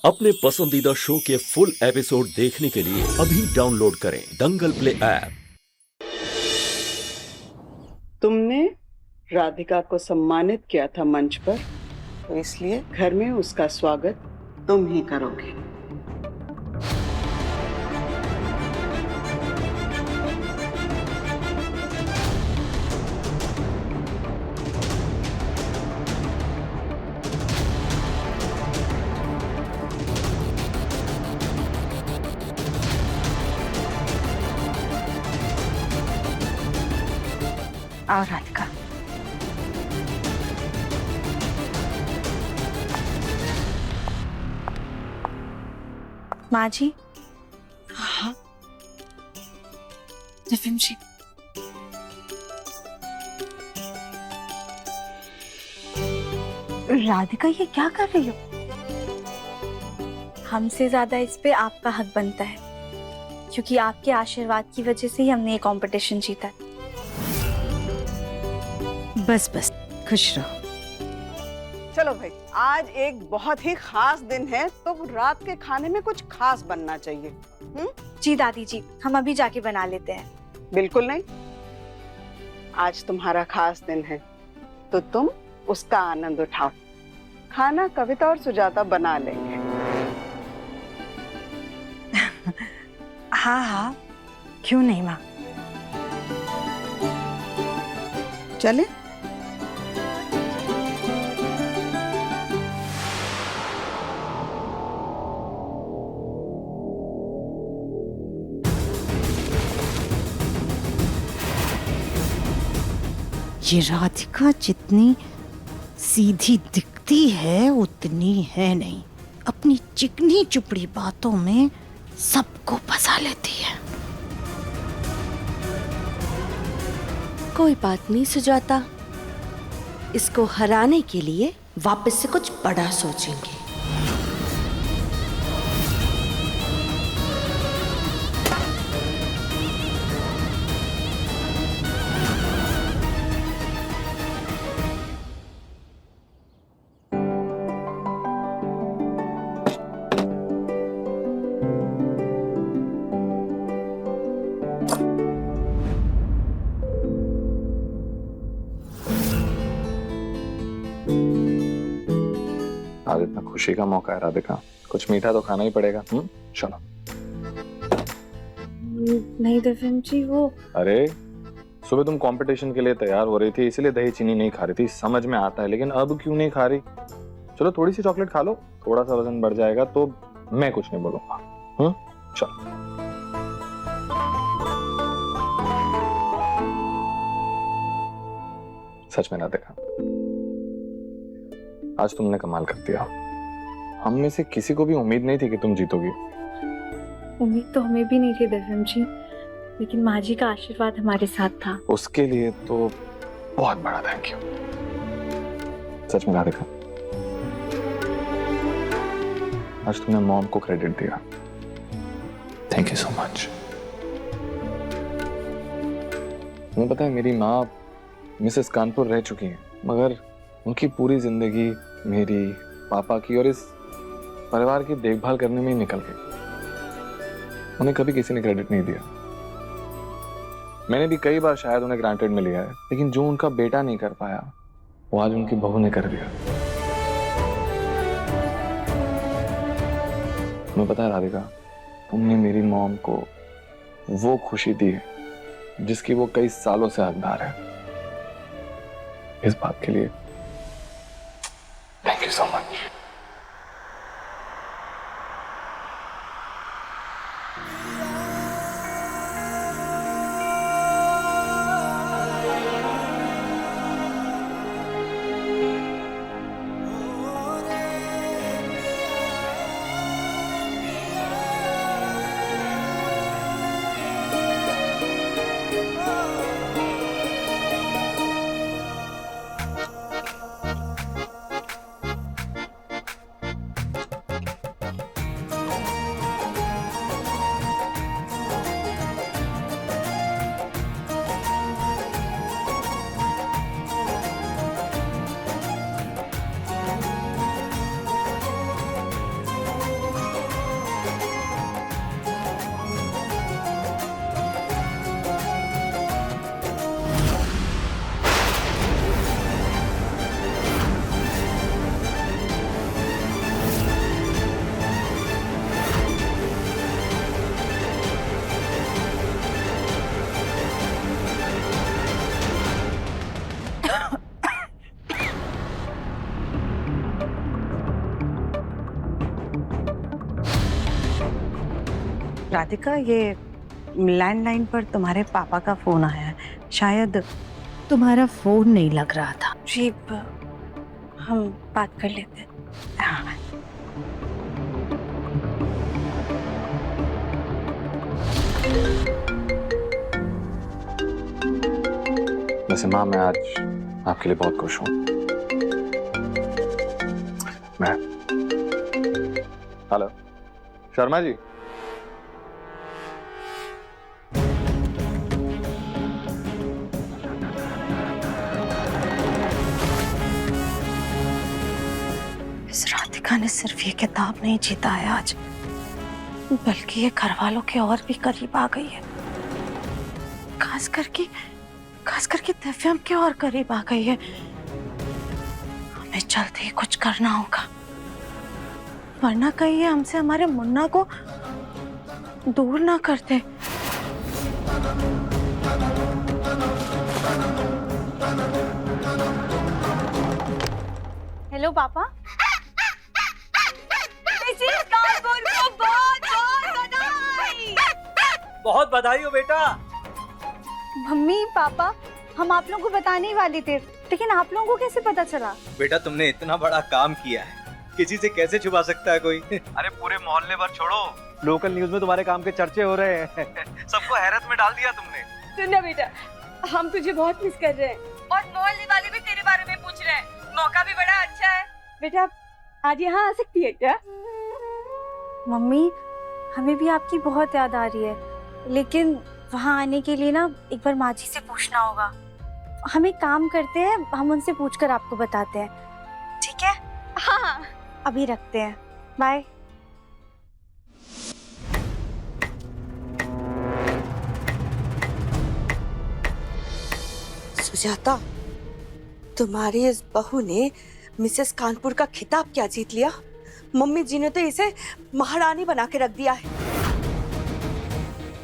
अपने पसंदीदा शो के फुल एपिसोड देखने के लिए अभी डाउनलोड करें दंगल प्ले ऐप। तुमने राधिका को सम्मानित किया था मंच पर, तो इसलिए घर में उसका स्वागत तुम ही करोगे। आओ राधिका। माँ जी। हाँ दिव्यम जी, राधिका ये क्या कर रही हो? हमसे ज्यादा इस पे आपका हक बनता है, क्योंकि आपके आशीर्वाद की वजह से ही हमने ये कंपटीशन जीता। बस बस खुश रहो। चलो भाई, आज एक बहुत ही खास दिन है, तो रात के खाने में कुछ खास बनना चाहिए। जी दादी जी, हम अभी जाके बना लेते हैं। बिल्कुल नहीं, आज तुम्हारा खास दिन है तो तुम उसका आनंद उठाओ। खाना कविता और सुजाता बना लेंगे। हाँ हाँ, क्यों नहीं माँ। चले। ये राधिका जितनी सीधी दिखती है उतनी है नहीं। अपनी चिकनी चुपड़ी बातों में सबको फंसा लेती है। कोई बात नहीं सुजाता, इसको हराने के लिए वापस से कुछ बड़ा सोचेंगे। आज इतना खुशी का मौका है राधिका, कुछ मीठा तो खाना ही पड़ेगा। चलो। नहीं दिव्यम जी, वो अरे सुबह तुम कंपटीशन के लिए तैयार हो रही थी, इसलिए दही चीनी नहीं खा रही थी, समझ में आता है, लेकिन अब क्यों नहीं खा रही? चलो थोड़ी सी चॉकलेट खा लो, थोड़ा सा वजन बढ़ जाएगा तो मैं कुछ नहीं बोलूंगा। चलो। सच में राधिका, आज तुमने कमाल कर दिया। हम में से किसी को भी उम्मीद नहीं थी कि तुम जीतोगी। उम्मीद तो हमें भी नहीं थी दिव्यम जी, लेकिन माँ जी का आशीर्वाद हमारे साथ था। उसके लिए तो बहुत बड़ा थैंक यू। सच में राधिका, आज तुमने मॉम को क्रेडिट दिया। Thank you so much. तुम्हें पता है, मेरी माँ मिसेस कानपुर रह चुकी हैं, मगर उनकी पूरी जिंदगी मेरी, पापा की और इस परिवार की देखभाल करने में ही निकल गई। उन्हें कभी किसी ने क्रेडिट नहीं दिया। मैंने भी कई बार शायद उन्हें ग्रांटेड में लिया है, लेकिन जो उनका बेटा नहीं कर पाया वो आज उनकी बहू ने कर दिया। तुम्हें पता है राधिका, तुमने मेरी मॉम को वो खुशी दी है जिसकी वो कई सालों से हकदार है। इस बात के लिए thank you so much. Radhika, ये लैंडलाइन पर तुम्हारे पापा का फोन आया है। शायद तुम्हारा फोन नहीं लग रहा था। जी हम बात कर लेते हैं। हाँ, वैसे माँ, मैं आज आपके लिए बहुत खुश हूँ। मैं हेलो शर्मा जी। इस राधिका ने सिर्फ ये किताब नहीं जीता है आज, बल्कि ये घर वालों के और भी करीब आ गई है। खास करके दिव्यम के और करीब आ गई है। हमें जल्दी ही कुछ करना होगा, वरना कहीं ये हमसे हमारे मुन्ना को दूर ना कर दे। हेलो पापा। बहुत बधाई हो बेटा। मम्मी पापा, हम आप लोगों को बताने ही वाले थे, लेकिन आप लोगों को कैसे पता चला? बेटा तुमने इतना बड़ा काम किया है, किसी से कैसे छुपा सकता है कोई? अरे पूरे मोहल्ले भर छोड़ो, लोकल न्यूज में तुम्हारे काम के चर्चे हो रहे हैं। सबको हैरत में डाल दिया तुमने। सुनना बेटा, हम तुझे बहुत मिस कर रहे हैं और मोहल्ले वाले भी तेरे बारे में पूछ रहे हैं। मौका भी बड़ा अच्छा है। बेटा आज यहाँ आ सकती है क्या? मम्मी, हमें भी आपकी बहुत याद आ रही है, लेकिन वहाँ आने के लिए ना एक बार माँ जी से पूछना होगा। हम एक काम करते हैं, हम उनसे पूछकर आपको बताते हैं, ठीक है? हाँ, अभी रखते हैं, बाय। सुजाता, तुम्हारी इस बहू ने मिसेस कानपुर का खिताब क्या जीत लिया? मम्मी जी ने तो इसे महारानी बना के रख दिया है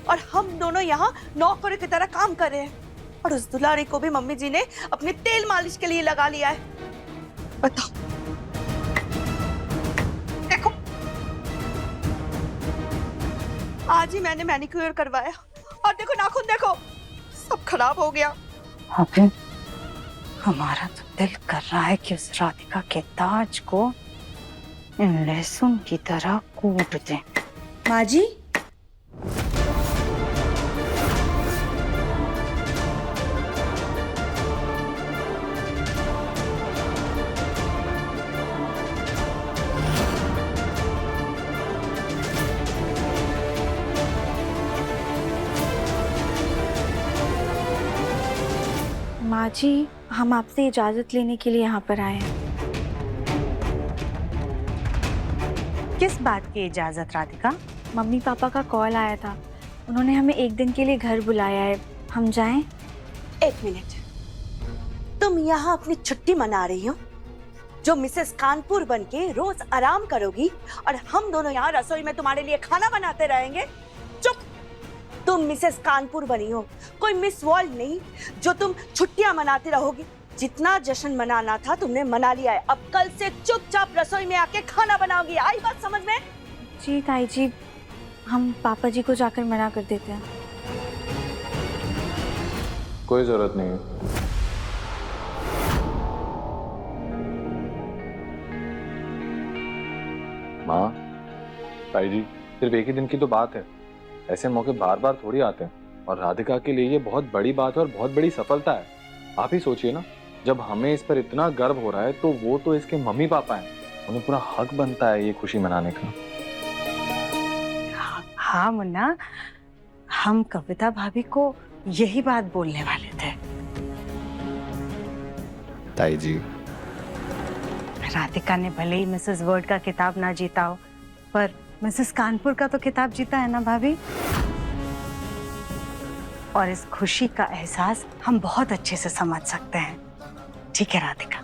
और हम दोनों यहाँ नौकरों की तरह काम कर रहे हैं। और उस दुलारी को भी मम्मी जी ने अपने तेल मालिश के लिए लगा लिया है। बताओ, देखो आज ही मैंने मैनिक्योर करवाया और देखो नाखून देखो, सब खराब हो गया। अबे, हमारा तो दिल कर रहा है कि उस राधिका के ताज को लहसुन की तरह कूट दें। माँ जी, माँ जी, हम आपसे इजाजत लेने के लिए यहाँ पर आए हैं। किस बात की इजाजत राधिका? मम्मी पापा का कॉल आया था, उन्होंने हमें एक दिन के लिए घर बुलाया है, हम जाएं? एक मिनट, तुम यहाँ अपनी छुट्टी मना रही हो? जो मिसेस कानपुर बनके रोज आराम करोगी और हम दोनों यहाँ रसोई में तुम्हारे लिए खाना बनाते रहेंगे? चुप! तुम मिसेस कानपुर बनी हो, कोई मिस वर्ल्ड नहीं जो तुम छुट्टियां मनाती रहोगी। जितना जश्न मनाना था तुमने मना लिया है। अब कल से चुपचाप रसोई में आके खाना बनाओगी। आई बात समझ में? जी ताई जी, हम पापा जी को जाकर मना कर देते हैं। कोई जरूरत नहीं है। माँ, ताई जी, सिर्फ एक ही दिन की तो बात है। ऐसे मौके बार बार थोड़ी आते हैं और राधिका के लिए ये बहुत बड़ी बात है और बहुत बड़ी सफलता है। आप ही सोचिए ना, जब हमें इस पर इतना गर्व हो रहा है तो वो तो इसके मम्मी पापा हैं, उन्हें पूरा हक बनता है ये खुशी मनाने का। हाँ मुन्ना, हम कविता भाभी को यही बात बोलने वाले थे। ताई जी, राधिका ने भले ही मिसेस वर्ल्ड का खिताब ना जीता हो, पर मिसेस कानपुर का तो खिताब जीता है ना भाभी। और इस खुशी का एहसास हम बहुत अच्छे से समझ सकते हैं। ठीक है राधिका,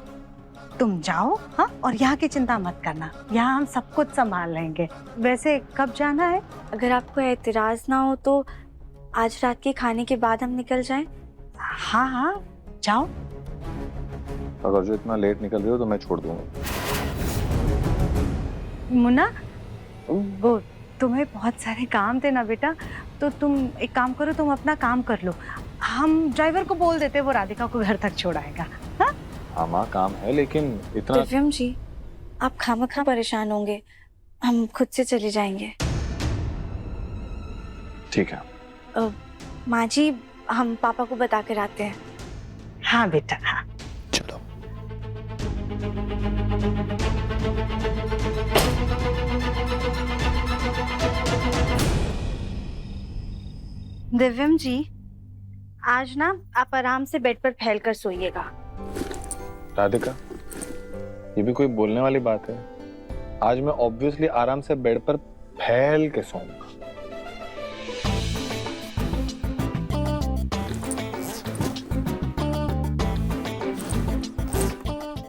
तुम जाओ, हाँ, और यहाँ की चिंता मत करना, यहाँ हम सब कुछ संभाल लेंगे। वैसे कब जाना है? अगर आपको एतराज ना हो तो आज रात के खाने के बाद हम निकल जाएं? हाँ हाँ, जाओ। अगर जो इतना लेट निकल रही हो तो मैं छोड़ दूंगा। मुन्ना, वो तुम्हें बहुत सारे काम थे ना बेटा, तो तुम एक काम करो, तुम अपना काम कर लो, हम ड्राइवर को बोल देते, वो राधिका को घर तक छोड़ाएगा। हाँ माँ काम है, लेकिन इतना। दिव्यम जी, आप खामखा परेशान होंगे, हम खुद से चले जाएंगे। ठीक है। माँ जी, हम पापा को बता कर आते हैं। हाँ बेटा, हाँ। चलो। दिव्यम जी, आज ना आप आराम से बेड पर फैलकर सोइएगा। राधिका, ये भी कोई बोलने वाली बात है? आज मैं ऑब्वियसली आराम से बेड पर फैल के सोऊंगा।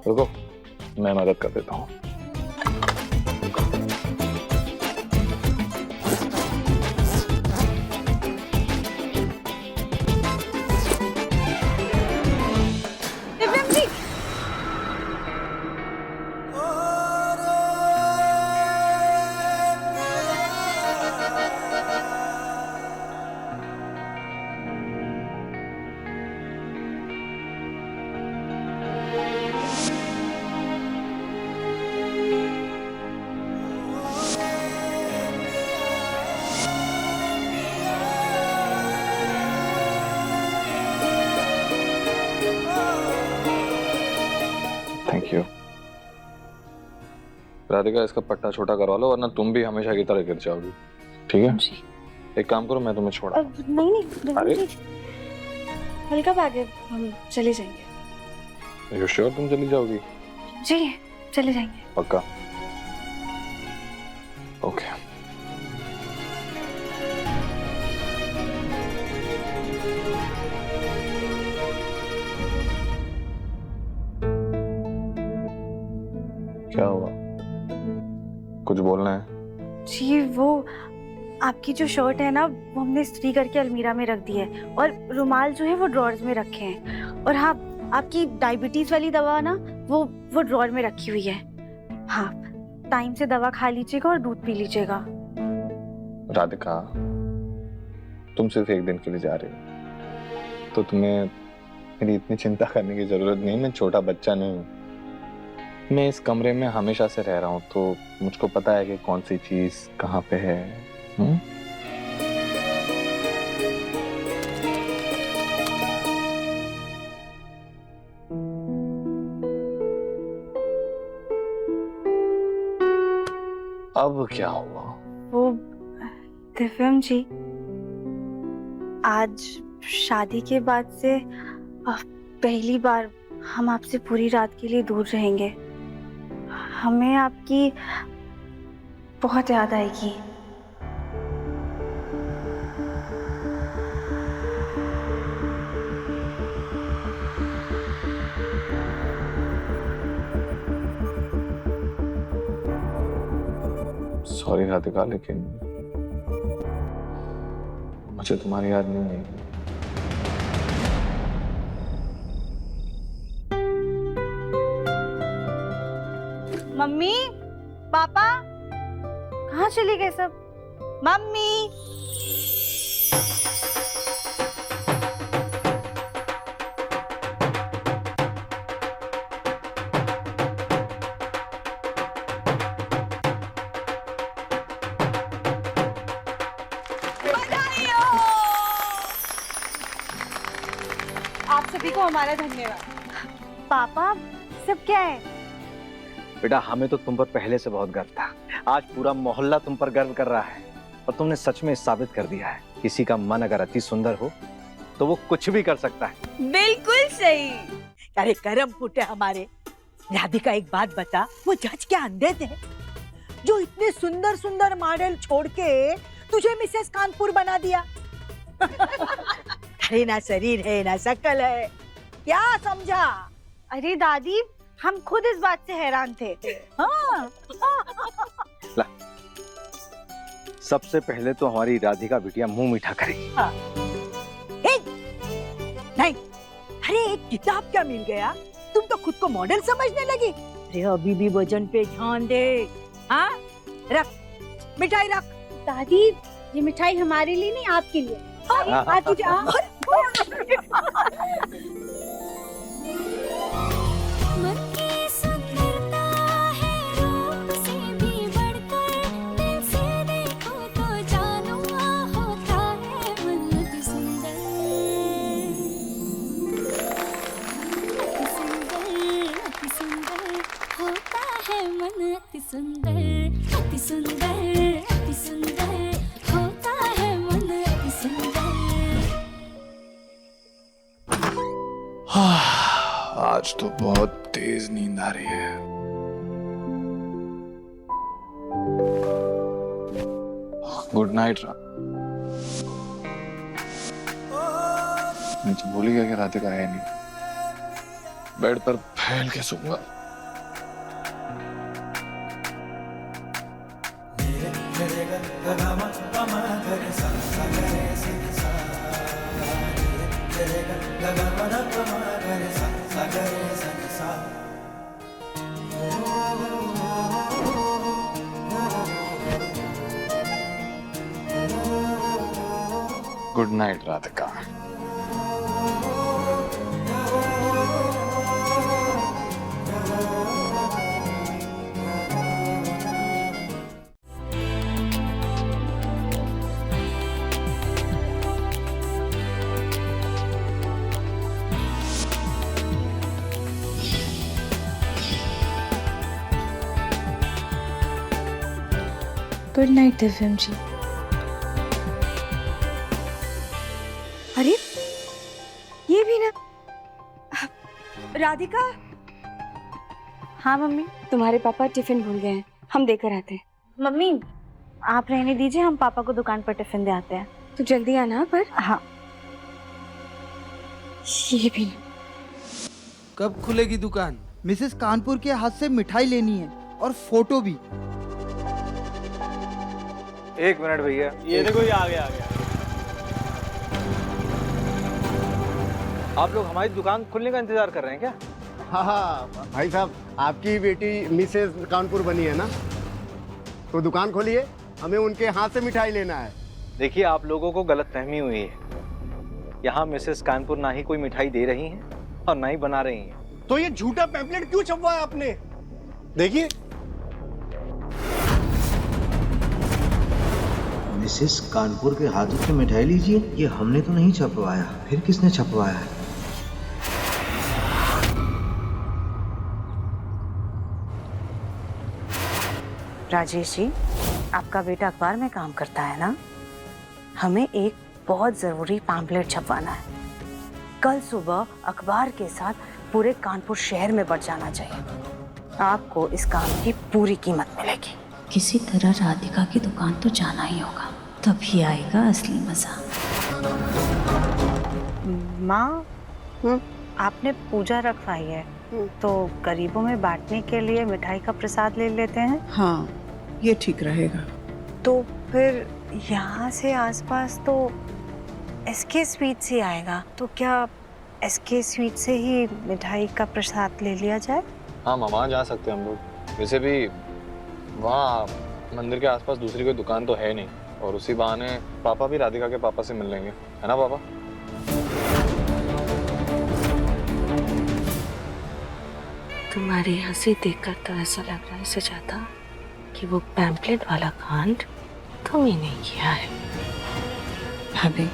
रुको, मैं मदद कर देता हूँ। दिव्यम जी, थैंक यू। राधिका, इसका पट्टा छोटा करवा लो, वरना तुम भी हमेशा की तरह गिर जाओगी। ठीक है? एक काम करो, मैं तुम्हें छोड़ा। नहीं दिव्यम अरे? जी, हल्का बैग है, हम चले जाएंगे। यू श्योर तुम चली जाओगी? जी, चले जाएंगे। पक्का? ओके। क्या हुआ? कुछ बोलना है? जी, वो आपकी जो शर्ट है ना, वो हमने इस्त्री करके अलमीरा में रख दी है, और रुमाल जो है वो ड्रॉर्स में रखे हैं, और हाँ, आपकी डायबिटीज वाली दवा ना, वो ड्रॉर में रखी हुई है। हाँ, टाइम से दवा खा लीजिएगा और दूध पी लीजिएगा। राधिका, तुम सिर्फ एक दिन के लिए जा रही हो, तो तुम्हें मेरी इतनी चिंता करने की जरूरत नहीं। मैं छोटा बच्चा नहीं हूँ, मैं इस कमरे में हमेशा से रह रहा हूँ, तो मुझको पता है कि कौन सी चीज कहाँ पे है। अब क्या हुआ? वो दिव्यम जी, आज शादी के बाद से पहली बार हम आपसे पूरी रात के लिए दूर रहेंगे। हमें आपकी बहुत याद आएगी। सॉरी राधिका, लेकिन मुझे तुम्हारी याद नहीं आएगी। मम्मी, पापा, कहाँ चली गए सब? मम्मी, आप सभी को हमारा धन्यवाद। पापा, सब क्या है? बेटा, हमें तो तुम पर पहले से बहुत गर्व था। आज पूरा मोहल्ला तुम पर गर्व कर रहा है, और तुमने सच में साबित कर दिया है, किसी का मन अगर अति सुंदर हो तो वो कुछ भी कर सकता है। बिल्कुल सही। अरे करम फूटे हमारे। राधिका, एक बात बता, वो जज के अंधे थे जो इतने सुंदर सुंदर मॉडल छोड़ के तुझे मिसेस कानपुर बना दिया? अरे ना शरीर है ना शक्ल है, क्या समझा? अरे दादी, हम खुद इस बात से हैरान थे। हाँ। सबसे पहले तो हमारी राधिका बिटिया मुंह मीठा करेगी। हाँ। नहीं, अरे एक किताब क्या मिल गया, तुम तो खुद को मॉडल समझने लगी। अरे अभी भी वजन पे ध्यान दे। हाँ, रख मिठाई रख। दादी ये मिठाई हमारे लिए नहीं आपके लिए। आती जा। मन की सुंदरता है रूप से भी बढ़कर, दिल से देखो तो जानो होता है मन अति सुंदर, अति सुंदर, अति सुंदर होता है मन अति सुंदर, अति सुंदर, अति सुंदर होता है मन अति सुंदर। आज तो बहुत तेज नींद आ रही है। Good night Ram. मैं तो भूल ही गया कि राधिका है नहीं। बेड पर फैल के सोऊंगा। Good night Radhika. Good night Divyam ji. अरे ये भी ना। राधिका। हाँ मम्मी। तुम्हारे पापा टिफिन भूल गए हैं, हम देकर आते हैं। मम्मी आप रहने दीजिए, हम पापा को दुकान पर टिफिन दे आते हैं। तो जल्दी आना पर। हाँ। ये भी ना। कब खुलेगी दुकान? मिसेस कानपुर के हाथ से मिठाई लेनी है और फोटो भी। एक मिनट भैया, ये देखो ये आ गया। आप लोग हमारी दुकान खुलने का इंतजार कर रहे हैं क्या? हाँ भाई साहब, आपकी बेटी मिसेस कानपुर बनी है ना, तो दुकान खोलिए, हमें उनके हाथ से मिठाई लेना है। देखिए आप लोगों को गलतफहमी हुई है। यहाँ मिसेस कानपुर ना ही कोई मिठाई दे रही हैं और ना ही बना रही हैं। तो ये झूठा पैम्फलेट क्यों छपवाया आपने? देखिए मिसेस कानपुर के हाथों से मिठाई लीजिए, ये हमने तो नहीं छपवाया, फिर किसने छपवाया है? राजेश जी, आपका बेटा अखबार में काम करता है ना? हमें एक बहुत जरूरी पैम्फलेट छपवाना है। कल सुबह अखबार के साथ पूरे कानपुर शहर में बढ़ जाना चाहिए। आपको इस काम की पूरी कीमत मिलेगी। किसी तरह राधिका की दुकान तो जाना ही होगा, तभी आएगा असली मजा। माँ, आपने पूजा रखवाई है, तो गरीबों में बांटने के लिए मिठाई का प्रसाद ले लेते हैं। हाँ, ये ठीक रहेगा। तो फिर यहाँ से आसपास तो एसके स्वीट से आएगा, तो क्या एसके स्वीट से ही मिठाई का प्रसाद ले लिया जाए? हाँ मामा, जा सकते हैं हम लोग। वैसे भी वहाँ मंदिर के आसपास दूसरी कोई दुकान तो है नहीं, और उसी बहाने पापा भी राधिका के पापा से मिल लेंगे, है ना पापा? तुम्हारी हंसी देखकर तो ऐसा लग रहा है सुजाता कि वो पैम्फलेट वाला कांड तुम ही नहीं किया है। भाभी,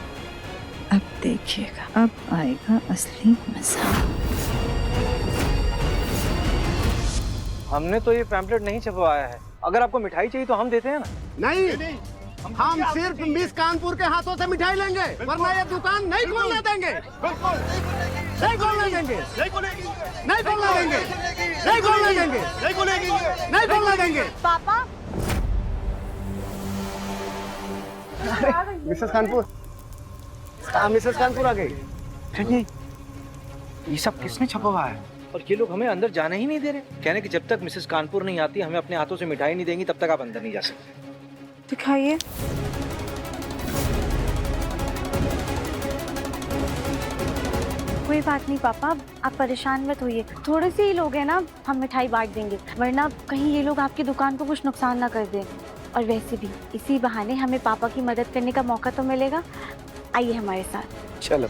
अब देखिएगा, अब आएगा असली मजा। हमने तो ये पैम्फलेट नहीं छपवाया है। अगर आपको मिठाई चाहिए तो हम देते हैं ना। नहीं, हम सिर्फ मिस कानपुर के हाथों से मिठाई लेंगे, वरना ये दुकान नहीं खोलने देंगे। नहीं खोलने देंगे, नहीं खोलने देंगे, नहीं खोलने देंगे, नहीं खोलने देंगे, नहीं खोलने देंगे। पापा। मिसेस कानपुर, मिसेस कानपुर आ गई। ये सब किसने छपवाया है? और ये लोग हमें अंदर जाने ही नहीं दे रहे। कहने कि जब तक मिसेस कानपुर नहीं आती, हमें अपने हाथों से मिठाई नहीं देंगी, तब तक आप अंदर नहीं जा सकते। दिखाइए। कोई बात नहीं पापा, आप परेशान मत होइए। थोड़े से ही लोग हैं ना, हम मिठाई बांट देंगे, वरना कहीं ये लोग आपकी दुकान को कुछ नुकसान ना कर दें। और वैसे भी इसी बहाने हमें पापा की मदद करने का मौका तो मिलेगा। आइए हमारे साथ। चलो।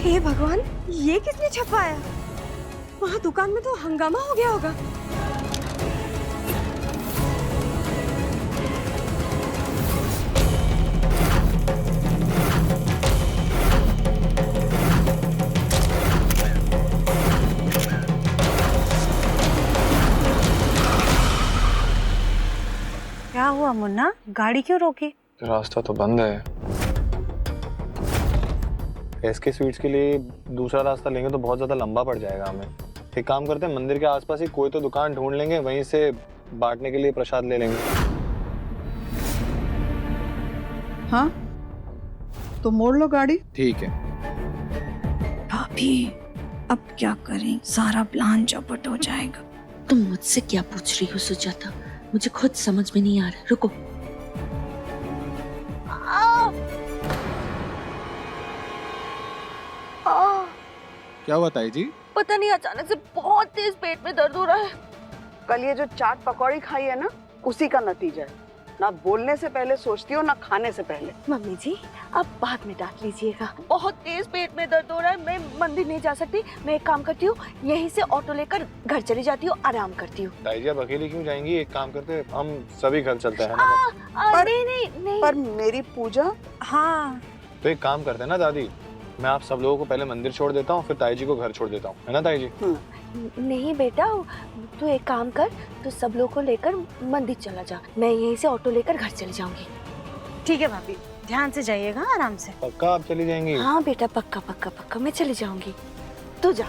हे भगवान, ये किसने छपाया? वहाँ दुकान में तो हंगामा हो गया होगा। क्या हुआ मुन्ना, गाड़ी क्यों रोकी? रास्ता तो बंद है। एसके स्वीट्स के लिए दूसरा रास्ता लेंगे तो बहुत ज्यादा लंबा पड़ जाएगा हमें। एक काम करते हैं, मंदिर के आसपास ही कोई तो दुकान ढूंढ लेंगे, वहीं से बांटने के लिए प्रसाद ले लेंगे। हाँ तो मोड़ लो गाड़ी। ठीक है। भाभी अब क्या करें, सारा प्लान चौपट हो जाएगा। तुम मुझसे क्या पूछ रही हो सुजाता? मुझे खुद समझ में नहीं आ रहा। रुको। क्या हुआ ताई जी? पता नहीं, अचानक से बहुत तेज पेट में दर्द हो रहा है। कल ये जो चाट पकौड़ी खाई है ना, उसी का नतीजा है। ना बोलने से पहले सोचती हो, ना खाने से पहले। मम्मी जी आप बाद में डांट लीजिएगा। बहुत तेज पेट में दर्द हो रहा है, मैं मंदिर नहीं जा सकती। मैं एक काम करती हूँ, यहीं से ऑटो लेकर घर चली जाती हूँ, आराम करती हूँ। ताई जी आप अकेले क्यों जाएंगी? एक काम करते हैं, हम सभी घर चलते हैं। नहीं। पर मेरी पूजा। हाँ तो एक काम करते हैं ना दादी, मैं आप सब लोगों को पहले मंदिर छोड़ देता हूँ, फिर ताई जी को घर छोड़ देता हूँ, है ना ताई जी? नहीं बेटा, तू एक काम कर, तू सब लोगों को लेकर मंदिर चला जा, मैं यहीं से ऑटो लेकर घर चली जाऊंगी। ठीक है भाभी, ध्यान से जाइएगा, आराम से। पक्का आप चली जाएंगी? हाँ बेटा, पक्का पक्का पक्का मैं चली जाऊंगी, तू जा।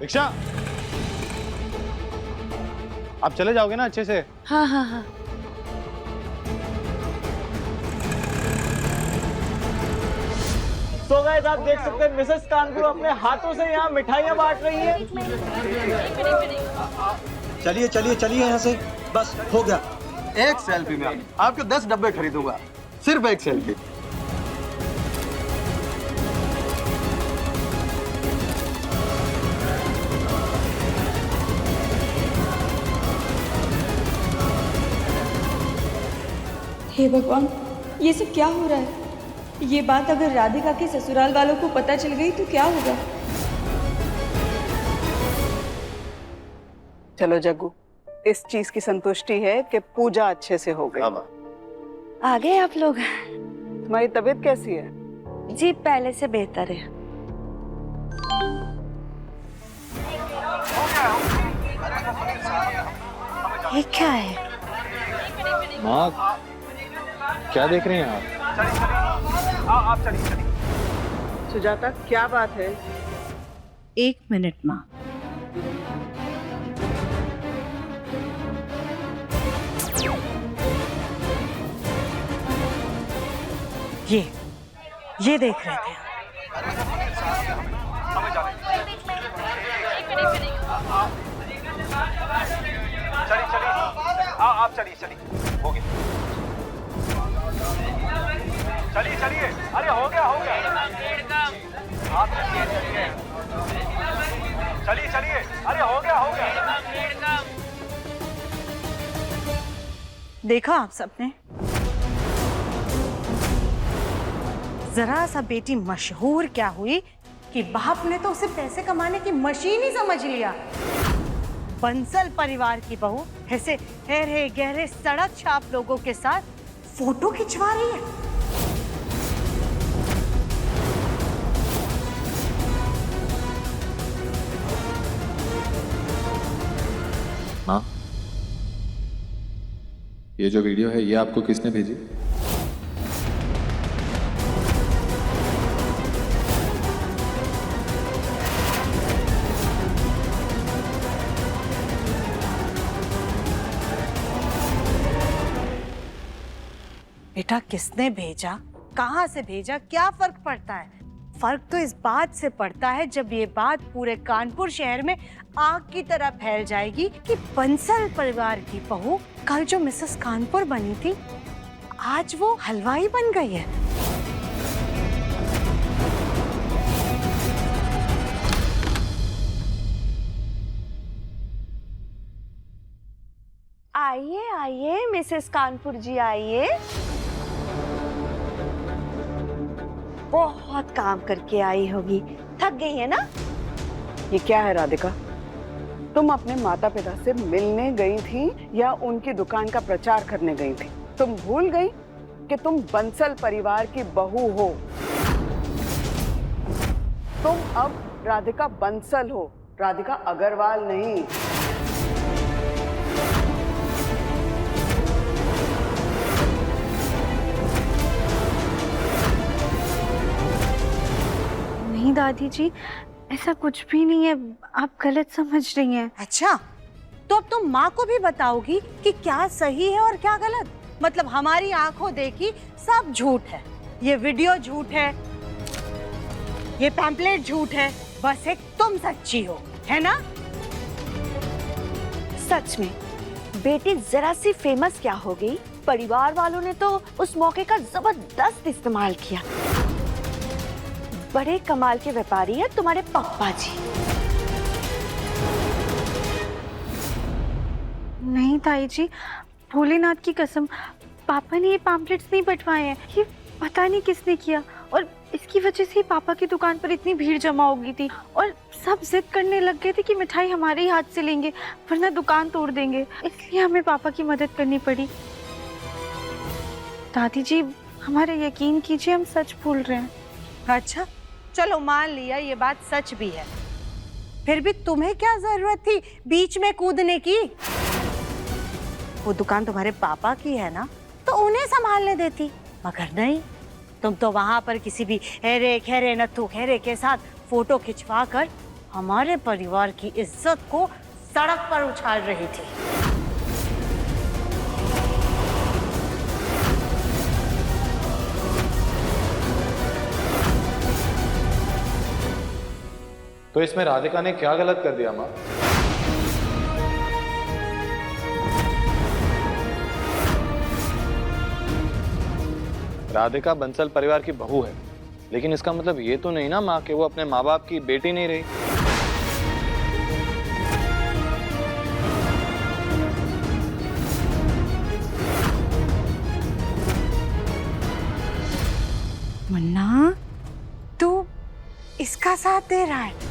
रिक्शा, आप चले जाओगे ना अच्छे से? हाँ हाँ हाँ। तो गाइस आप देख सकते हैं मिसेस कानपुर अपने हाथों से यहाँ मिठाइयाँ बांट रही है। चलिए चलिए चलिए यहाँ से, बस हो गया। एक सेल्फी में आपके 10 डब्बे खरीदूंगा, सिर्फ एक सेल्फी। हे भगवान, ये सब क्या हो रहा है? ये बात अगर राधिका के ससुराल वालों को पता चल गई तो क्या होगा? चलो जग्गू, इस चीज की संतुष्टि है कि पूजा अच्छे से हो गई। आ गए आप लोग? तुम्हारी तबीयत कैसी है? जी पहले से बेहतर है। ये क्या है? माँ क्या देख रही हैं आप? आप चलिए। सुजाता क्या बात है? 1 मिनट माँ। ये देख रहे थे। आप चलिए हो गया। चलिए अरे हो गया आप चलिए अरे हो गया। देखा आप सबने, जरा सा बेटी मशहूर क्या हुई कि बाप ने तो उसे पैसे कमाने की मशीन ही समझ लिया। बंसल परिवार की बहू ऐसे गहरे गहरे सड़क छाप लोगों के साथ फोटो खिंचवा रही है। माँ, ये जो वीडियो है ये आपको किसने भेजी? बेटा किसने भेजा, कहाँ से भेजा, क्या फर्क पड़ता है? फर्क तो इस बात से पड़ता है जब ये बात पूरे कानपुर शहर में आग की तरह फैल जाएगी कि बंसल परिवार की बहू कल जो मिसेस कानपुर बनी थी आज वो हलवाई बन गई है। आइए आइए मिसेस कानपुर जी, आइए। बहुत काम करके आई होगी, थक गई है ना? ये क्या है राधिका, तुम अपने माता पिता से मिलने गई थी या उनकी दुकान का प्रचार करने गई थी? तुम भूल गई कि तुम बंसल परिवार की बहू हो। तुम अब राधिका बंसल हो, राधिका अग्रवाल नहीं। नहीं दादी जी, ऐसा कुछ भी नहीं है, आप गलत समझ रही हैं। अच्छा, तो अब तुम माँ को भी बताओगी कि क्या सही है और क्या गलत? मतलब हमारी आंखों देखी सब झूठ है, ये वीडियो झूठ है, ये पैम्पलेट झूठ है, बस एक तुम सच्ची हो, है ना? सच में बेटी जरा सी फेमस क्या हो गई, परिवार वालों ने तो उस मौके का जबरदस्त इस्तेमाल किया। बड़े कमाल के व्यापारी हैं तुम्हारे पापा जी। नहीं ताई जी, भोलेनाथ की कसम, पापा ने ये पैम्पलेट्स नहीं बंटवाए हैं, ये पता नहीं किसने किया, और इसकी वजह से ही पापा की दुकान पर इतनी भीड़ जमा हो गई थी और सब जिद करने लग गए थे कि मिठाई हमारे ही हाथ से लेंगे वरना दुकान तोड़ देंगे, इसलिए हमें पापा की मदद करनी पड़ी। दादी जी, हमारा यकीन कीजिए, हम सच बोल रहे हैं। अच्छा, चलो मान लिया ये बात सच भी है, फिर भी तुम्हें क्या जरूरत थी बीच में कूदने की? वो दुकान तुम्हारे पापा की है ना, तो उन्हें संभालने देती, मगर नहीं, तुम तो वहां पर किसी भी हेरे खेरे नत्थु खेरे के साथ फोटो खिंचवा कर हमारे परिवार की इज्जत को सड़क पर उछाल रही थी। तो इसमें राधिका ने क्या गलत कर दिया माँ? राधिका बंसल परिवार की बहू है, लेकिन इसका मतलब ये तो नहीं ना माँ कि वो अपने माँ बाप की बेटी नहीं रही। मुन्ना, तू इसका साथ दे रहा है?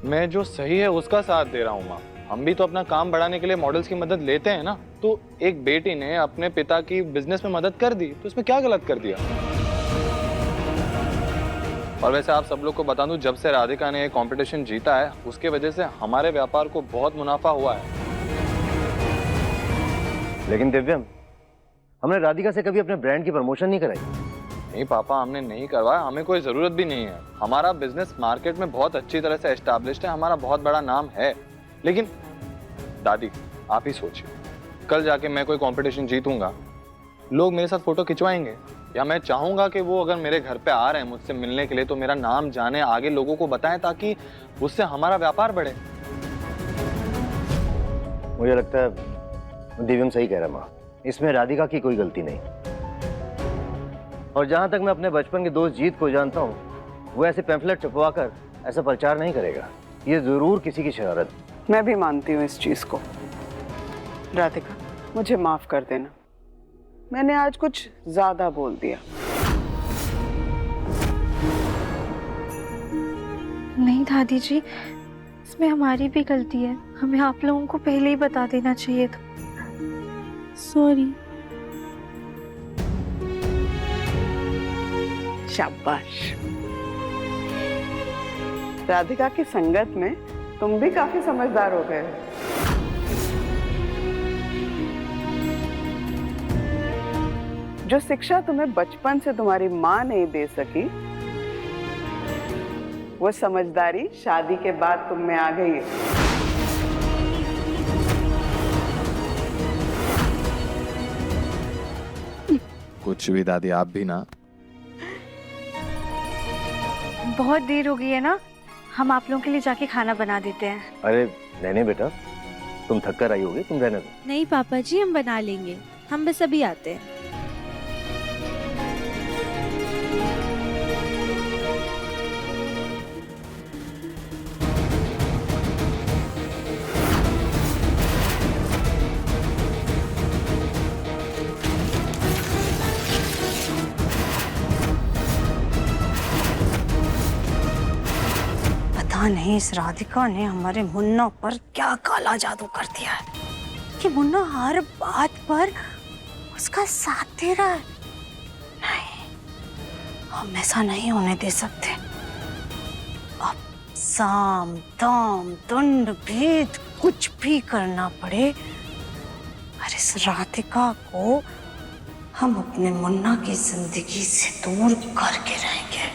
मैं जो सही है उसका साथ दे रहा हूँ माँ। हम भी तो अपना काम बढ़ाने के लिए मॉडल्स की मदद लेते हैं ना, तो एक बेटी ने अपने पिता की बिजनेस में मदद कर दी, तो इसमें क्या गलत कर दिया? और वैसे आप सब लोग को बता दूं, जब से राधिका ने कंपटीशन जीता है उसके वजह से हमारे व्यापार को बहुत मुनाफा हुआ है। लेकिन दिव्यम, हमने राधिका से कभी अपने ब्रांड की प्रमोशन नहीं कराई। नहीं पापा, हमने नहीं करवाया, हमें कोई जरूरत भी नहीं है। हमारा बिजनेस मार्केट में बहुत अच्छी तरह से एस्टैब्लिश्ड है, हमारा बहुत बड़ा नाम है। लेकिन दादी, आप ही सोचिए, कल जाके मैं कोई कंपटीशन जीतूंगा, लोग मेरे साथ फोटो खिंचवाएंगे, या मैं चाहूंगा कि वो अगर मेरे घर पे आ रहे हैं मुझसे मिलने के लिए तो मेरा नाम जाने, आगे लोगों को बताएं, ताकि उससे हमारा व्यापार बढ़े। मुझे लगता है दिव्यम सही कह रहा माँ, इसमें राधिका की कोई गलती नहीं। और जहां तक मैं अपने बचपन के दोस्त जीत को जानता हूँ, वो ऐसे पैम्फलेट छपवा कर ऐसा प्रचार नहीं करेगा, ये जरूर किसी की शरारत। मैं भी मानती हूँ इस चीज को। राधिका, मुझे माफ कर देना, मैंने आज कुछ ज्यादा बोल दिया। नहीं दादी जी, इसमें हमारी भी गलती है, हमें आप लोगों को पहले ही बता देना चाहिए था। सॉरी। शाबाश, राधिका की संगत में तुम भी काफी समझदार हो गए हो। जो शिक्षा तुम्हें बचपन से तुम्हारी माँ नहीं दे सकी, वो समझदारी शादी के बाद तुम में आ गई है। कुछ भी दादी, आप भी ना। बहुत देर हो गई है ना, हम आप लोगों के लिए जाके खाना बना देते हैं। अरे नहीं बेटा, तुम थक कर आई होगी, तुम रहने दो। नहीं पापा जी, हम बना लेंगे, हम बस अभी आते हैं। पता नहीं इस राधिका ने हमारे मुन्ना पर क्या काला जादू कर दिया है कि मुन्ना हर बात पर उसका साथ दे रहा है। नहीं, हम ऐसा नहीं होने दे सकते। अब साम दाम दंड भेद कुछ भी करना पड़े, और इस राधिका को हम अपने मुन्ना की जिंदगी से दूर करके रहेंगे।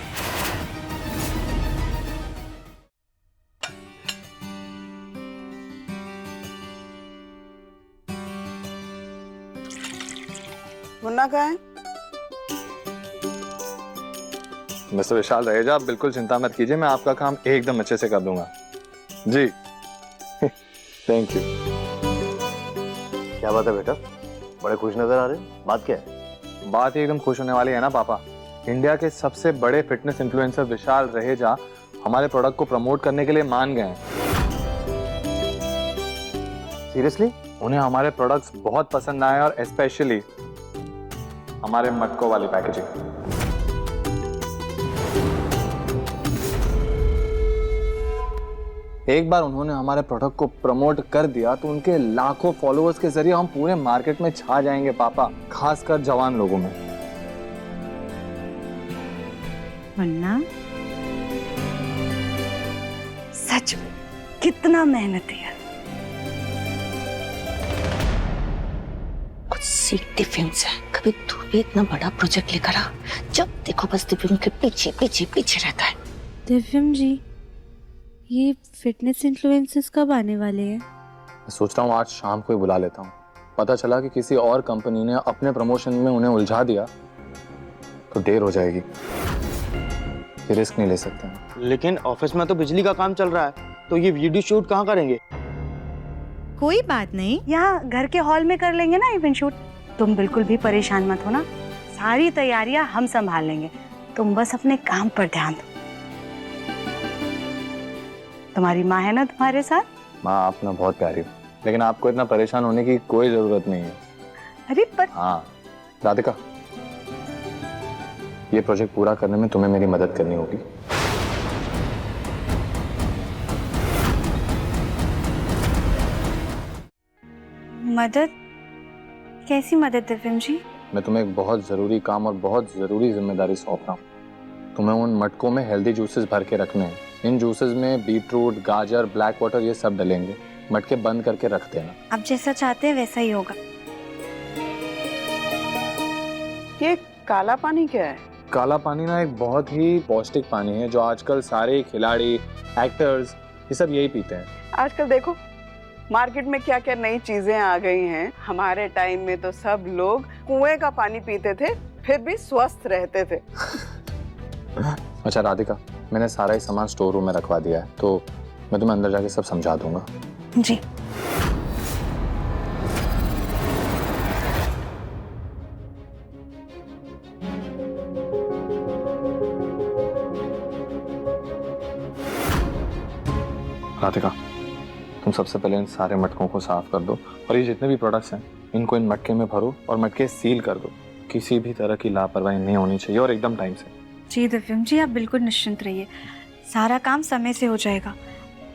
मुन्ना कहाँ है? मिस्टर विशाल रहेगा, आप बिल्कुल चिंता मत कीजिए, मैं आपका काम एकदम अच्छे से कर दूंगा। जी थैंक यू। क्या बात है बेटा, बड़े खुश नजर आ रहे हो, बात क्या है? बात ही एकदम खुश होने वाली है ना पापा। इंडिया के सबसे बड़े फिटनेस इन्फ्लुएंसर विशाल रहेजा हमारे प्रोडक्ट को प्रमोट करने के लिए मान गए हैं। सीरियसली? उन्हें हमारे प्रोडक्ट्स बहुत पसंद आए, और स्पेशली हमारे मटकों वाली पैकेजिंग। एक बार उन्होंने हमारे प्रोडक्ट को प्रमोट कर दिया तो उनके लाखों फॉलोअर्स के जरिए हम पूरे मार्केट में छा जाएंगे पापा, खासकर जवान लोगों में। मुन्ना सच में कितना मेहनती है। कुछ सीख दिव्यम से, कभी तू भी इतना बड़ा प्रोजेक्ट लेकर आ, जब देखो बस दिव्यम के पीछे पीछे पीछे रहता है। दिव्यम जी, ये फिटनेस इन्फ्लुएंसर्स कब आने वाले हैं? मैं सोच रहा हूँ आज शाम को ही बुला लेता हूँ। पता चला कि किसी और कंपनी ने अपने प्रमोशन में उन्हें उलझा दिया तो देर हो जाएगी। ये रिस्क नहीं ले सकते हैं। लेकिन ऑफिस में तो बिजली का काम चल रहा है, तो ये वीडियो शूट कहाँ करेंगे? कोई बात नहीं, यहाँ घर के हॉल में कर लेंगे ना इवेंट शूट। तुम बिल्कुल भी परेशान मत होना, सारी तैयारियां हम संभाल लेंगे। तुम बस अपने काम पर ध्यान दो। तुम्हारी माँ है ना तुम्हारे साथ? माँ आप ना बहुत प्यारी हो, लेकिन आपको इतना परेशान होने की कोई जरूरत नहीं है। अरे पर हाँ राधिका, ये प्रोजेक्ट पूरा करने में तुम्हें मेरी मदद करनी होगी। मदद? कैसी मदद दिव्यम जी? मैं तुम्हें एक बहुत जरूरी काम और बहुत जरूरी जिम्मेदारी सौंप रहा हूँ। तुम्हें उन मटकों में हेल्दी जूसेस भर के रखने हैं। इन जूसेस में बीटरूट, गाजर, ब्लैक वाटर ये सब डलेंगे। मटके बंद करके रख देना। आप जैसा चाहते हैं वैसा ही होगा। ये काला पानी क्या है? काला पानी ना एक बहुत ही पौष्टिक पानी है जो आजकल सारे खिलाड़ी, एक्टर्स ये सब यही पीते हैं। आजकल देखो मार्केट में क्या क्या नई चीजें आ गई हैं। हमारे टाइम में तो सब लोग कुएं का पानी पीते थे, फिर भी स्वस्थ रहते थे। अच्छा राधिका, मैंने सारा ही सामान स्टोर रूम में रखवा दिया है, तो मैं तुम्हें अंदर जाके सब समझा दूंगा। जी। राधिका, तुम सबसे पहले इन सारे मटकों को साफ कर दो, और ये जितने भी प्रोडक्ट्स हैं इनको इन मटके में भरो और मटके सील कर दो। किसी भी तरह की लापरवाही नहीं होनी चाहिए, और एकदम टाइम से। जी दिव्यम जी, आप बिल्कुल निश्चिंत रहिए, सारा काम समय से हो जाएगा।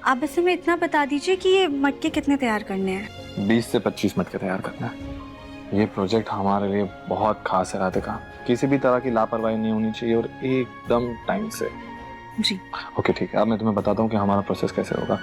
आप बस हमें इतना बता दीजिए कि ये मटके कितने तैयार करने हैं? 20 से 25 मटके तैयार करना है। ये प्रोजेक्ट हमारे लिए बहुत खास है राधिका, किसी भी तरह की लापरवाही नहीं होनी चाहिए, और एकदम टाइम से। जी ओके ठीक है, अब मैं तुम्हें बताता हूँ कि हमारा प्रोसेस कैसे होगा।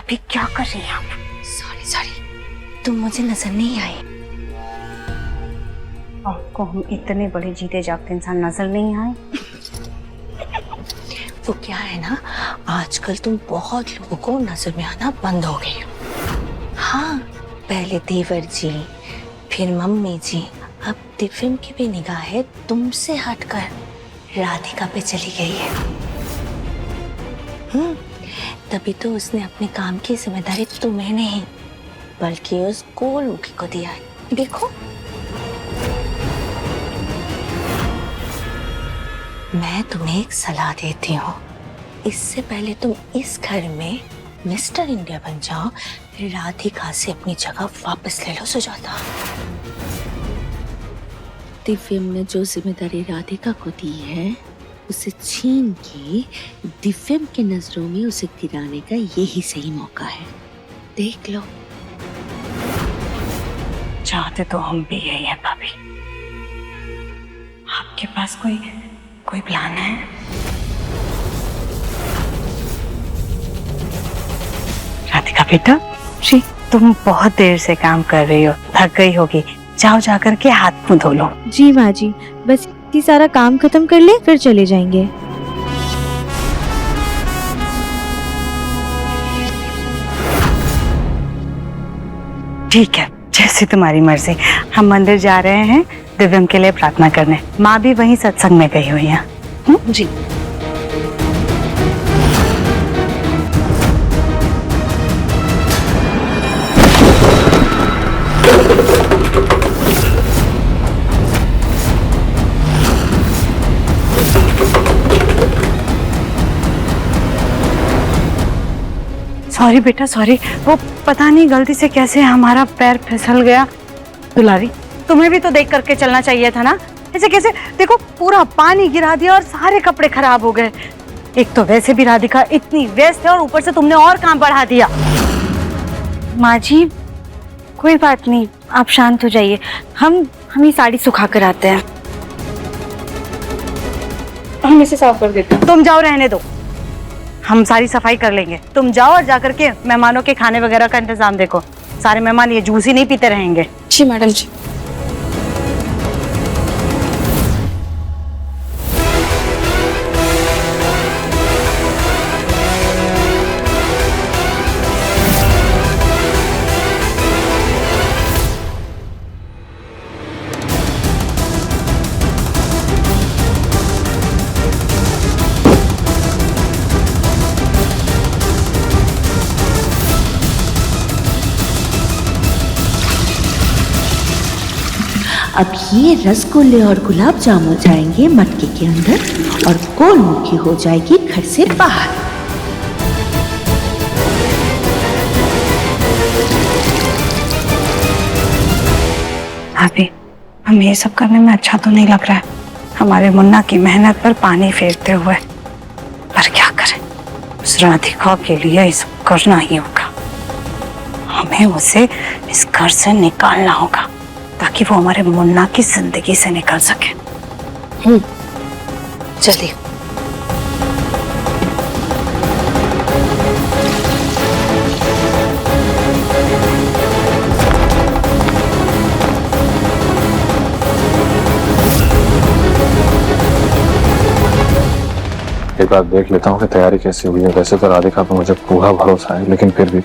भाभी क्या कर रही हैं आप? सॉरी तुम मुझे नजर नहीं आई। आपको हम इतने बड़े जीते जागते इंसान नजर नहीं आए? वो क्या है ना, आजकल तुम बहुत लोगों को नजर में आना बंद हो गई हो। हाँ, पहले देवर जी, फिर मम्मी जी, अब दिव्यम की भी निगाहें तुमसे हटकर राधिका पे चली गई है। तभी तो उसने अपने काम की जिम्मेदारी तुम्हें नहीं बल्कि उस गोलमुखी को दिया है। देखो, मैं तुम्हें एक सलाह देती हूँ, इससे पहले तुम इस घर में मिस्टर इंडिया बन जाओ, राधिका से अपनी जगह वापस ले लो सुजाता। दिव्यम ने जो जिम्मेदारी राधिका को दी है उसे छीन के दिव्यम के नजरों में उसे गिराने का यही सही मौका है। देख लो। चाहते तो हम भी यही है भाभी। आपके पास कोई प्लान है? राधिका बेटा, जी तुम बहुत देर से काम कर रही हो, थक गई होगी, जाओ जाकर के हाथ मुंह धो लो। जी माँ जी, बस ये सारा काम खत्म कर ले फिर चले जाएंगे। ठीक है, जैसे तुम्हारी मर्जी। हम मंदिर जा रहे हैं दिव्यम के लिए प्रार्थना करने। माँ भी वहीं सत्संग में गई हुई है। जी। सॉरी बेटा सॉरी, वो पता नहीं गलती से कैसे हमारा पैर फिसल गया। दुलारी, तुम्हें भी तो देख करके चलना चाहिए था ना। ऐसे कैसे, देखो पूरा पानी गिरा दिया और सारे कपड़े खराब हो गए। एक तो वैसे भी राधिका इतनी व्यस्त है और ऊपर से तुमने और काम बढ़ा दिया। माँ जी कोई बात नहीं, आप शांत हो जाइए। हम ये साड़ी सुखा कर आते हैं। हम इसे साफ कर देते हैं। तुम जाओ, रहने दो, हम सारी सफाई कर लेंगे। तुम जाओ और जाकर के मेहमानों के खाने वगैरह का इंतजाम देखो। सारे मेहमान ये जूस ही नहीं पीते रहेंगे। जी मैडम जी। अब ये रसगुल्ले और गुलाब जामुन जाएंगे मटके के अंदर और गोलमुखी हो जाएगी घर से बाहर। भाभी, हमें ये सब करने में अच्छा तो नहीं लग रहा है, हमारे मुन्ना की मेहनत पर पानी फेरते हुए। पर क्या करें, उस राधिका के लिए ये सब करना ही होगा। हमें उसे इस घर से निकालना होगा ताकि वो हमारे मुन्ना की जिंदगी से निकल सके। चलिए। एक बार देख लेता हूँ कि तैयारी कैसी हुई है। वैसे तो राधिका पर मुझे पूरा भरोसा है, लेकिन फिर भी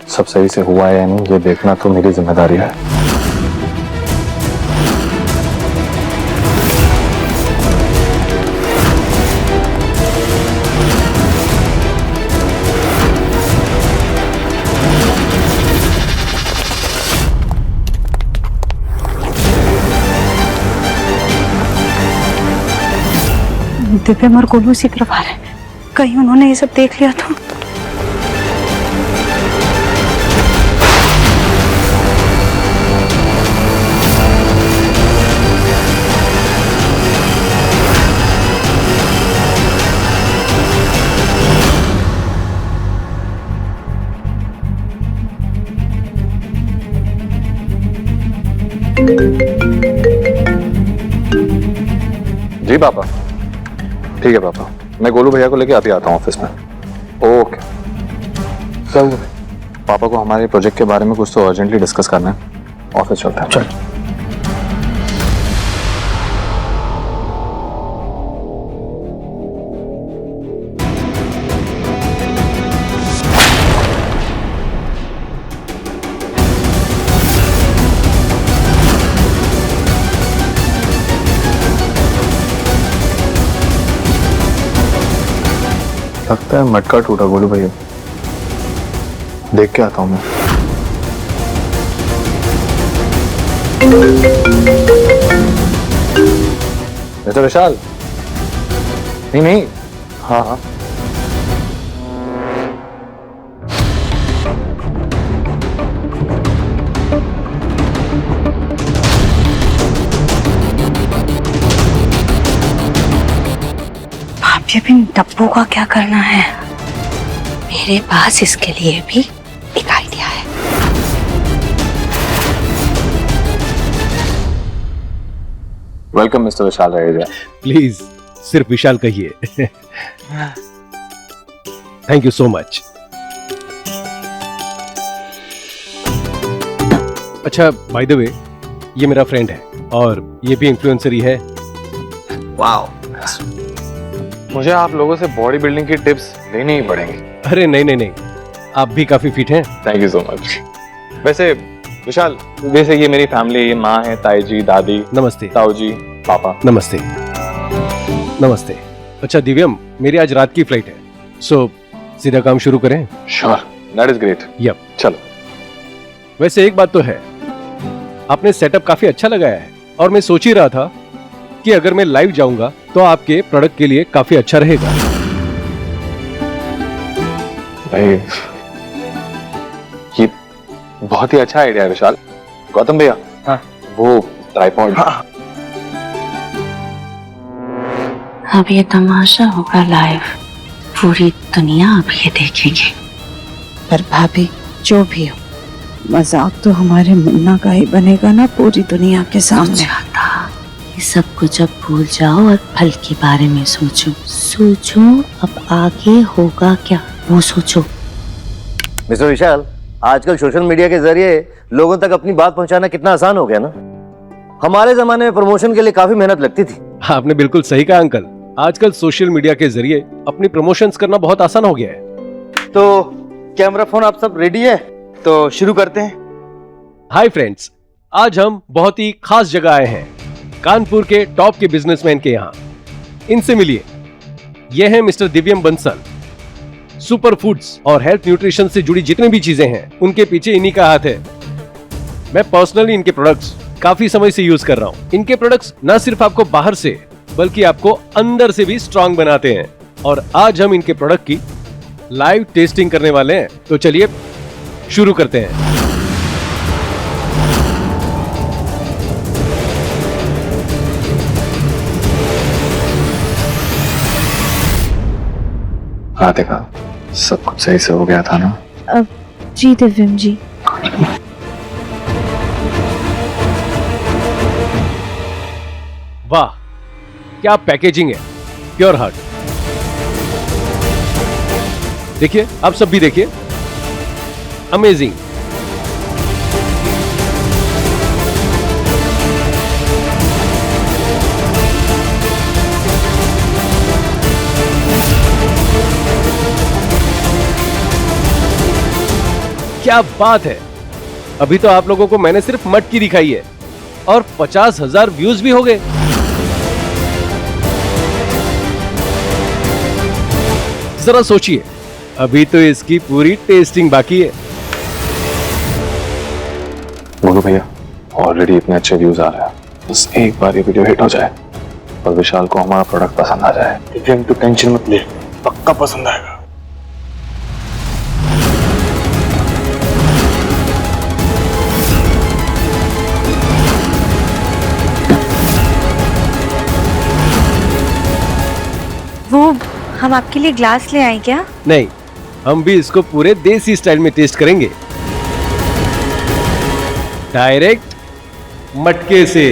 सब सही से हुआ है या नहीं ये देखना तो मेरी जिम्मेदारी है। दिव्यम और गोलू इसी तरफ आ रहे हैं, कहीं उन्होंने ये सब देख लिया तो। जी पापा, ठीक है पापा, मैं गोलू भैया को लेके अभी आता हूँ ऑफिस में। ओके सब पापा को हमारे प्रोजेक्ट के बारे में कुछ तो अर्जेंटली डिस्कस करना है। ऑफिस चलते हैं। चल। लगता है मटका टूटा गोलू भैया। देख के आता हूँ मैं। मिस्टर विशाल। नहीं नहीं। हाँ हाँ। भाभी अब इन डब्बों का क्या करना है? मेरे पास इसके लिए भी एक आइडिया है। वेलकम मिस्टर विशाल रहेगा। प्लीज सिर्फ विशाल कहिए। Thank you so much. अच्छा बाय द वे, ये मेरा फ्रेंड है और ये भी इन्फ्लुएंसर ही है। वाओ। मुझे आप लोगों से बॉडी बिल्डिंग की टिप्स लेनी ही पड़ेंगी। अरे नहीं नहीं नहीं, आप भी काफी फिट हैं। Thank you so much. वैसे विशाल, वैसे ये मेरी फैमिली, ये माँ है, ताई जी, दादी, नमस्ते, ताऊ जी, पापा, नमस्ते। नमस्ते। अच्छा दिव्यम, मेरी आज रात की फ्लाइट है, सो सीधा काम शुरू करें? Sure, that is great. Yup, चलो। वैसे एक बात तो है, आपने सेटअप काफी अच्छा लगाया है और मैं सोच ही रहा था कि अगर मैं लाइव जाऊंगा तो आपके प्रोडक्ट के लिए काफी अच्छा रहेगा। भाई ये बहुत ही अच्छा आइडिया है विशाल। गौतम भैया, हाँ, वो ट्राइपॉड। हाँ। अब ये तमाशा होगा लाइव, पूरी दुनिया अब ये देखेगी। पर भाभी जो भी हो, मजाक तो हमारे मुन्ना का ही बनेगा ना पूरी दुनिया के सामने। ये सब कुछ अब भूल जाओ और फल के बारे में सोचो। सोचो अब आगे होगा क्या, वो सोचो। मिस्टर विशाल, आजकल सोशल मीडिया के जरिए लोगों तक अपनी बात पहुंचाना कितना आसान हो गया ना। हमारे जमाने में प्रमोशन के लिए काफी मेहनत लगती थी। आपने बिल्कुल सही कहा अंकल, आजकल सोशल मीडिया के जरिए अपनी प्रमोशंस करना बहुत आसान हो गया है। तो कैमरा फोन आप सब रेडी है तो शुरू करते हैं। हाय फ्रेंड्स, आज हम बहुत ही खास जगह आए हैं, कानपुर के टॉप के बिजनेसमैन के यहाँ। इनसे मिलिए। यह है मिस्टर दिव्यम बंसल। सुपर फूड्स और हेल्थ न्यूट्रिशन से जुड़ी जितनी भी चीजें हैं उनके पीछे इन्हीं का हाथ है। मैं पर्सनली इनके प्रोडक्ट्स काफी समय से यूज कर रहा हूँ। इनके प्रोडक्ट्स न सिर्फ आपको बाहर से बल्कि आपको अंदर से भी स्ट्रांग बनाते हैं और आज हम इनके प्रोडक्ट की लाइव टेस्टिंग करने वाले हैं। तो चलिए शुरू करते हैं। राधिका, सब कुछ सही से हो गया था ना? जी दिव्यम जी। वाह, क्या पैकेजिंग है, प्योर हार्ट। देखिए, आप सब भी देखिए, अमेजिंग। क्या बात है, अभी तो आप लोगों को मैंने सिर्फ मटकी दिखाई है और 50,000 व्यूज भी हो गए। जरा सोचिए, अभी तो इसकी पूरी टेस्टिंग बाकी है। बोलो भैया, ऑलरेडी इतने अच्छे व्यूज आ रहे हैं, बस एक बार ये वीडियो हिट हो जाए और विशाल को हमारा प्रोडक्ट पसंद आ जाए। तो टेंशन मत ले, पक्का पसंद आएगा। वो हम आपके लिए ग्लास ले आए क्या? नहीं, हम भी इसको पूरे देसी स्टाइल में टेस्ट करेंगे, डायरेक्ट मटके से।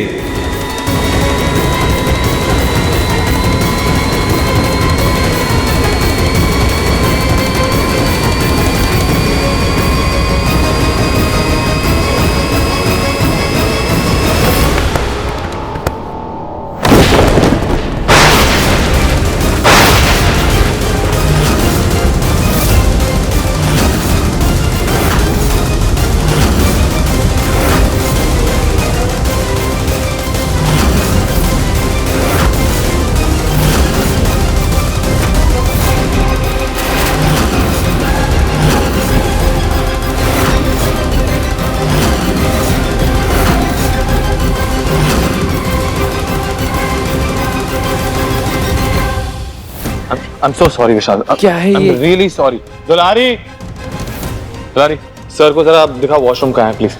I'm so sorry विशाल। क्या है ये? I'm really sorry। Dulari, Dulari, sir को जरा दिखा वॉशरूम कहाँ है प्लीज।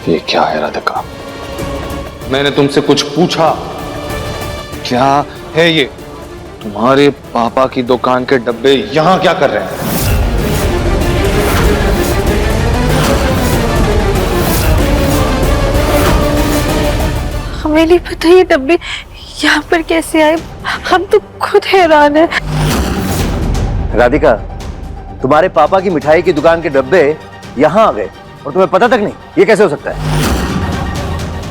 ये क्या है राधिका? मैंने तुमसे कुछ पूछा? क्या है ये? तुम्हारे पापा की दुकान के डब्बे यहां क्या कर रहे हैं? हमें नहीं पता ये डब्बे यहाँ पर कैसे आए, हम तो खुद हैरान हैं। राधिका, तुम्हारे पापा की मिठाई की दुकान के डब्बे यहाँ आ गए और तुम्हें पता तक नहीं, ये कैसे हो सकता है?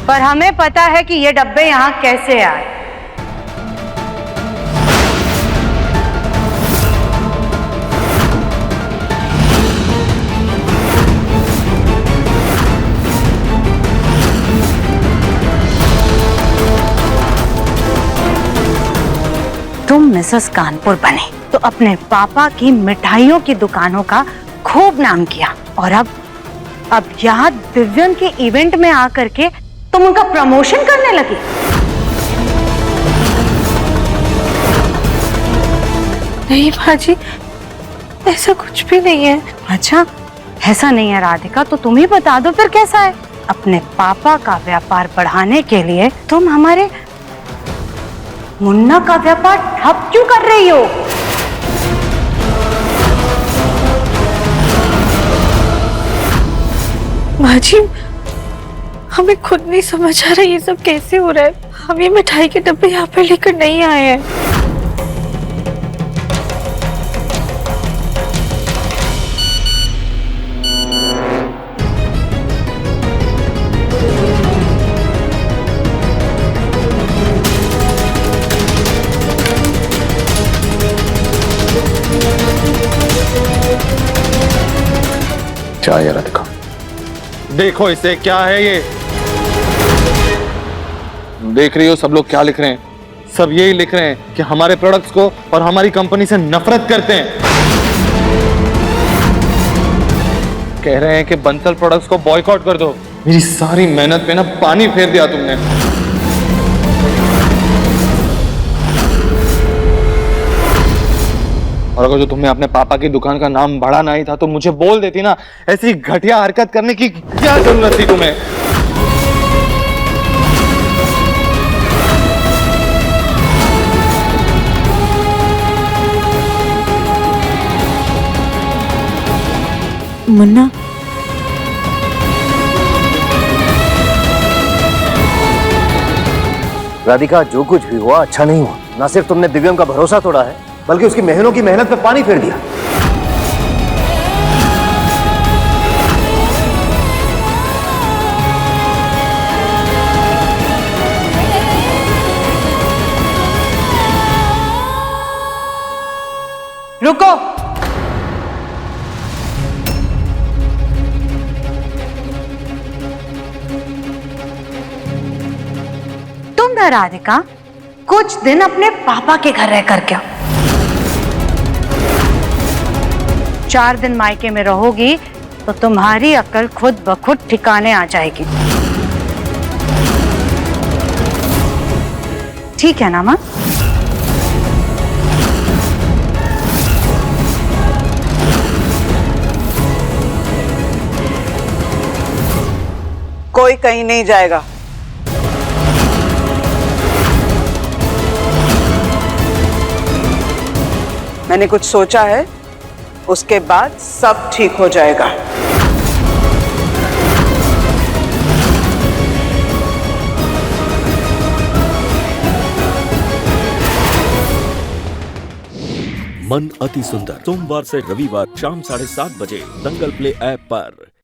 पर हमें पता है कि ये डब्बे यहाँ कैसे आए। तुम मिसेस कानपुर बने तो अपने पापा की मिठाइयों की दुकानों का खूब नाम किया, और अब यहाँ दिव्यन के इवेंट में आकर के तुम उनका प्रमोशन करने लगी। नहीं भाजी, ऐसा कुछ भी नहीं है। अच्छा, ऐसा नहीं है राधिका, तो तुम ही बता दो फिर कैसा है। अपने पापा का व्यापार बढ़ाने के लिए तुम हमारे मुन्ना का व्यापार ठप क्यों कर रही हो? भाजी, हमें खुद नहीं समझ आ रहा ये सब कैसे हो रहा है। हम ये मिठाई के डब्बे यहाँ पर लेकर नहीं आए हैं। क्या है राधिका? देखो इसे, क्या है ये? देख रही हो सब लोग क्या लिख रहे हैं? सब यही लिख रहे हैं कि हमारे प्रोडक्ट्स को और हमारी कंपनी से नफरत करते हैं। कह रहे हैं कि बंसल प्रोडक्ट्स को बॉयकॉट कर दो। मेरी सारी मेहनत पे ना पानी फेर दिया तुमने। और अगर जो तुम्हें अपने पापा की दुकान का नाम बढ़ाना ही था तो मुझे बोल देती ना। ऐसी घटिया हरकत करने की क्या जरूरत थी तुम्हें? मुन्ना, राधिका, जो कुछ भी हुआ अच्छा नहीं हुआ। ना सिर्फ तुमने दिव्यम का भरोसा तोड़ा है, बल्कि उसकी महीनों की मेहनत पे पानी फेर दिया। रुको, तुम ना राधिका कुछ दिन अपने पापा के घर रह करके आओ। 4 दिन मायके में रहोगी तो तुम्हारी अकल खुद ब खुद ठिकाने आ जाएगी। ठीक है ना माँ? कोई कहीं नहीं जाएगा। मैंने कुछ सोचा है, उसके बाद सब ठीक हो जाएगा। मन अति सुंदर, सोमवार से रविवार शाम 7:30 बजे दंगल प्ले ऐप पर।